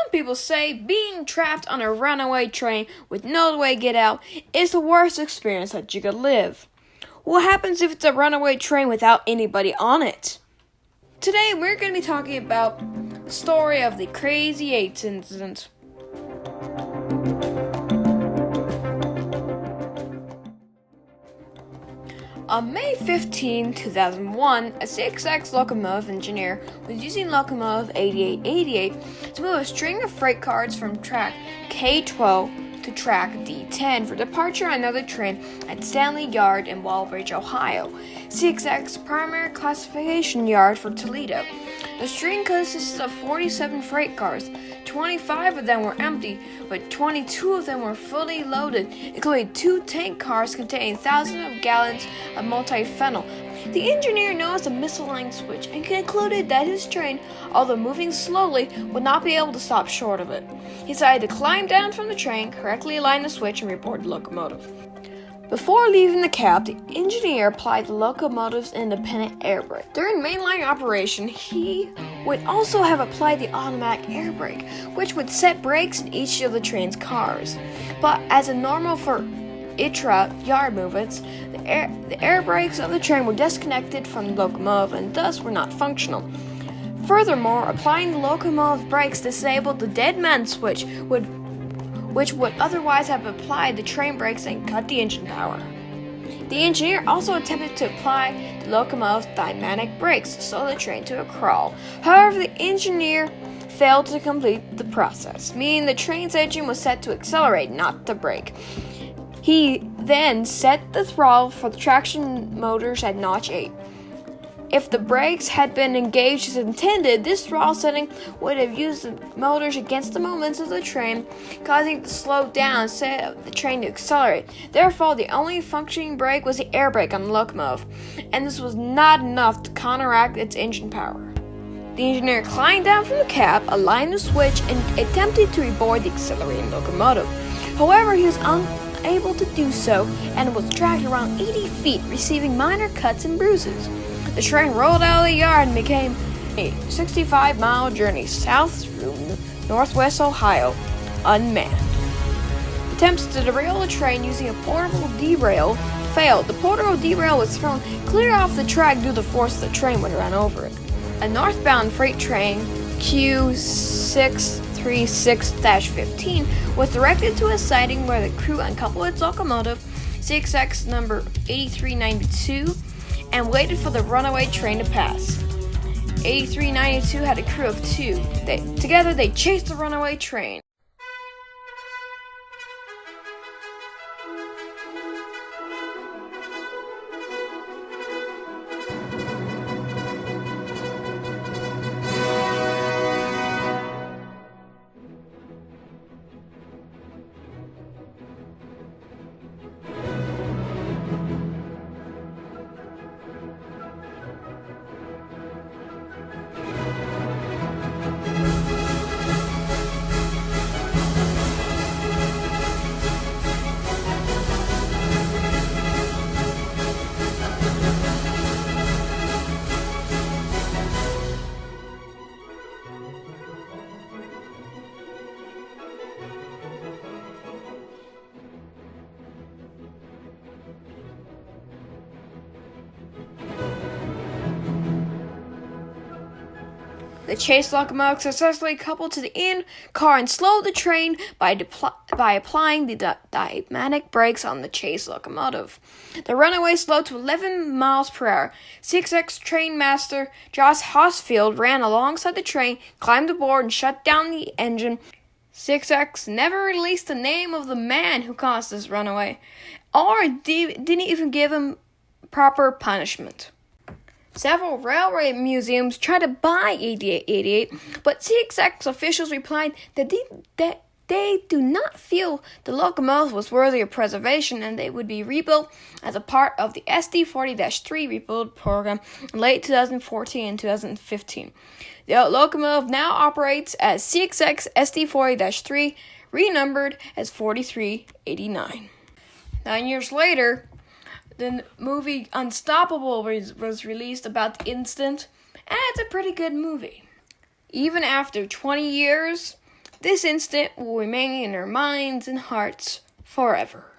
Some people say being trapped on a runaway train with no way to get out is the worst experience that you could live. What happens if it's a runaway train without anybody on it? Today we're going to be talking about the story of the Crazy 8 incident. On May 15, 2001, a CSX locomotive engineer was using locomotive 8888 to move a string of freight cars from track K12 to track D10 for departure on another train at Stanley Yard in Walbridge, Ohio, CSX's primary classification yard for Toledo. The string consisted of 47 freight cars. 25 of them were empty, but 22 of them were fully loaded, including 2 tank cars containing thousands of gallons of multi-phenol. The engineer noticed a misaligned switch and concluded that his train, although moving slowly, would not be able to stop short of it. He decided to climb down from the train, correctly align the switch, and report the locomotive. Before leaving the cab, the engineer applied the locomotive's independent air brake. During mainline operation, he would also have applied the automatic air brake, which would set brakes in each of the train's cars. But as a normal for ITRA yard movements, the air brakes of the train were disconnected from the locomotive and thus were not functional. Furthermore, applying the locomotive brakes disabled the dead man switch, which would otherwise have applied the train brakes and cut the engine power. The engineer also attempted to apply the locomotive's pneumatic brakes, so the train to a crawl. However, the engineer failed to complete the process, meaning the train's engine was set to accelerate, not to brake. He then set the throttle for the traction motors at notch 8. If the brakes had been engaged as intended, this throttle setting would have used the motors against the momentum of the train, causing it to slow down instead of the train to accelerate. Therefore, the only functioning brake was the air brake on the locomotive, and this was not enough to counteract its engine power. The engineer climbed down from the cab, aligned the switch, and attempted to reboard the accelerating locomotive. However, he was unable to do so and was dragged around 80 feet, receiving minor cuts and bruises. The train rolled out of the yard and became a 65-mile journey south through northwest Ohio, unmanned. Attempts to derail the train using a portable derail failed. The portable derail was thrown clear off the track due to the force of the train when it ran over it. A northbound freight train, Q636-15, was directed to a siding where the crew uncoupled its locomotive, CSX number 8392, and waited for the runaway train to pass. 8392 had a crew of 2. Together they chased the runaway train. The chase locomotive successfully coupled to the end car and slowed the train by applying the pneumatic brakes on the chase locomotive. The runaway slowed to 11 miles per hour. CSX train master Josh Hosfield ran alongside the train, climbed aboard, and shut down the engine. CSX never released the name of the man who caused this runaway, or didn't even give him proper punishment. Several railway museums tried to buy 8888, but CSX officials replied that they do not feel the locomotive was worthy of preservation and they would be rebuilt as a part of the SD40-3 rebuild program in late 2014 and 2015. The locomotive now operates as CSX SD40-3, renumbered as 4389. 9 years later, the movie Unstoppable was released about the incident, and it's a pretty good movie. Even after 20 years, This instant will remain in our minds and hearts forever.